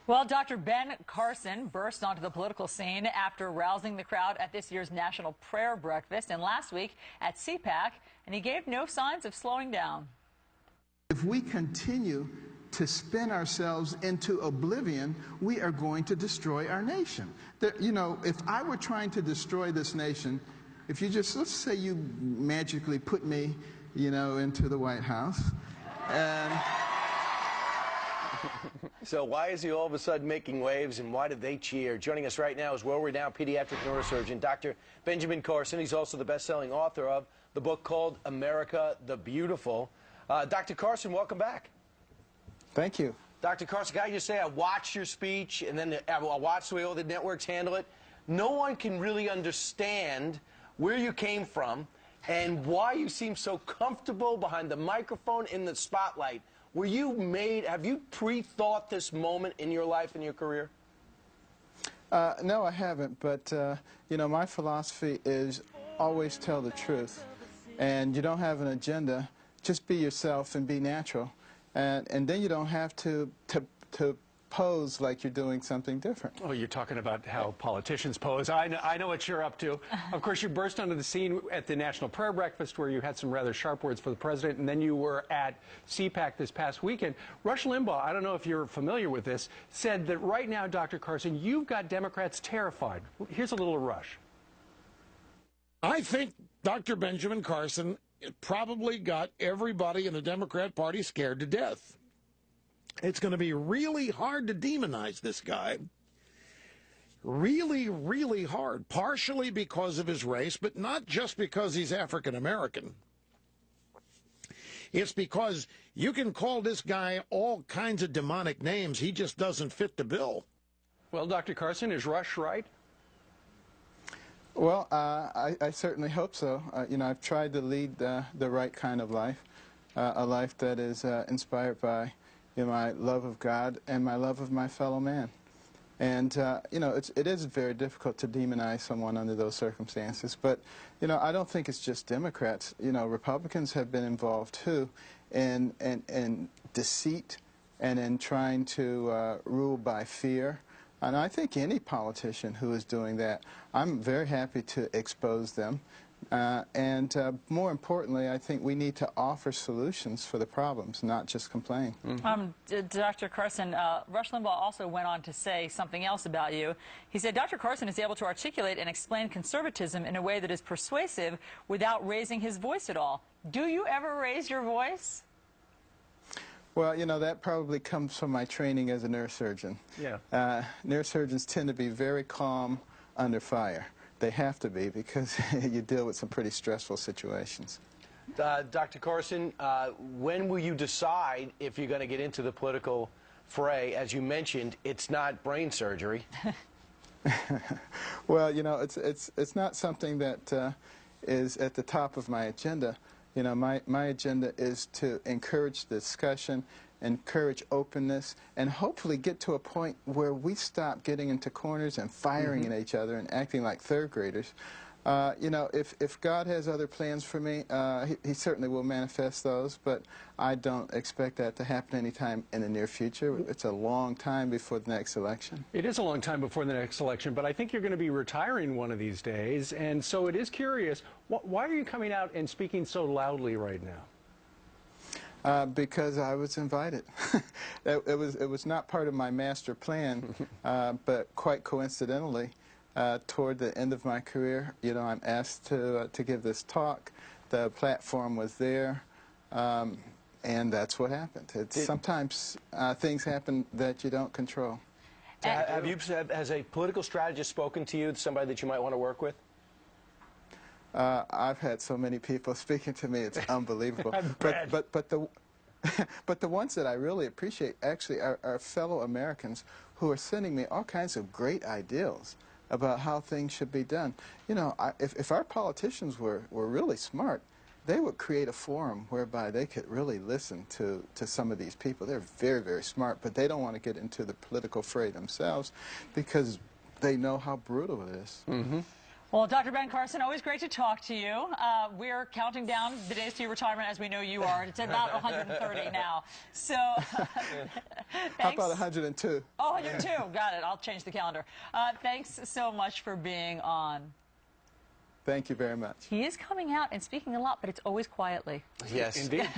Well, Dr. Ben Carson burst onto the political scene after rousing the crowd at this year's National Prayer Breakfast and last week at CPAC, and he gave no signs of slowing down. If we continue to spin ourselves into oblivion, we are going to destroy our nation. If I were trying to destroy this nation, if you just, let's say you magically put me, into the White House, and... So why is he all of a sudden making waves, and why did they cheer? Joining us right now is world-renowned pediatric neurosurgeon Dr. Benjamin Carson. He's also the best-selling author of the book called America the Beautiful. Dr. Carson, welcome back. Thank you. Dr. Carson, can I just say I watched your speech, and then I watched the way all the networks handle it. No one can really understand where you came from and why you seem so comfortable behind the microphone in the spotlight. Have you pre-thought this moment in your life and your career? No, I haven't, but, my philosophy is always tell the truth. And you don't have an agenda, just be yourself and be natural. And then you don't have to pose like you're doing something different. Oh, you're talking about how politicians pose. I know what you're up to. Of course, you burst onto the scene at the National Prayer Breakfast where you had some rather sharp words for the president, and then you were at CPAC this past weekend. Rush Limbaugh, I don't know if you're familiar with this, said that right now, Dr. Carson, you've got Democrats terrified. Here's a little Rush. I think Dr. Benjamin Carson probably got everybody in the Democrat Party scared to death. It's going to be really hard to demonize this guy. Really, really hard. Partially because of his race, but not just because he's African American. It's because you can call this guy all kinds of demonic names. He just doesn't fit the bill. Well, Dr. Carson, is Rush right? Well, I certainly hope so. I've tried to lead the right kind of life, a life that is inspired by my love of God and my love of my fellow man. And, it is very difficult to demonize someone under those circumstances. But, I don't think it's just Democrats. Republicans have been involved, too, in deceit and in trying to rule by fear. And I think any politician who is doing that, I'm very happy to expose them. More importantly, I think we need to offer solutions for the problems, not just complain. Dr. Carson, Rush Limbaugh also went on to say something else about you. He said, Dr. Carson is able to articulate and explain conservatism in a way that is persuasive without raising his voice at all. Do you ever raise your voice? Well, that probably comes from my training as a neurosurgeon. Yeah. Neurosurgeons tend to be very calm under fire. They have to be because you deal with some pretty stressful situations. Dr. Carson, when will you decide if you're going to get into the political fray? As you mentioned, it's not brain surgery. Well, it's not something that is at the top of my agenda. My agenda is to encourage discussion, encourage openness, and hopefully get to a point where we stop getting into corners and firing at each other and acting like third graders. If God has other plans for me, he certainly will manifest those, but I don't expect that to happen anytime in the near future. It's a long time before the next election. It is a long time before the next election, but I think you're going to be retiring one of these days, and so it is curious, why are you coming out and speaking so loudly right now? Because I was invited. It was not part of my master plan, but quite coincidentally, toward the end of my career, I'm asked to give this talk. The platform was there, and that's what happened. Sometimes things happen that you don't control. Has a political strategist spoken to you, somebody that you might want to work with? I've had so many people speaking to me, it's unbelievable. but the ones that I really appreciate actually are fellow Americans who are sending me all kinds of great ideals about how things should be done. If our politicians were really smart, they would create a forum whereby they could really listen to some of these people. They're very, very smart, but they don't want to get into the political fray themselves because they know how brutal it is. Well, Dr. Ben Carson, always great to talk to you. We're counting down the days to your retirement, as we know you are. It's about 130 now. So, How about 102? Oh, 102. Got it. I'll change the calendar. Thanks so much for being on. Thank you very much. He is coming out and speaking a lot, but it's always quietly. Yes. Indeed.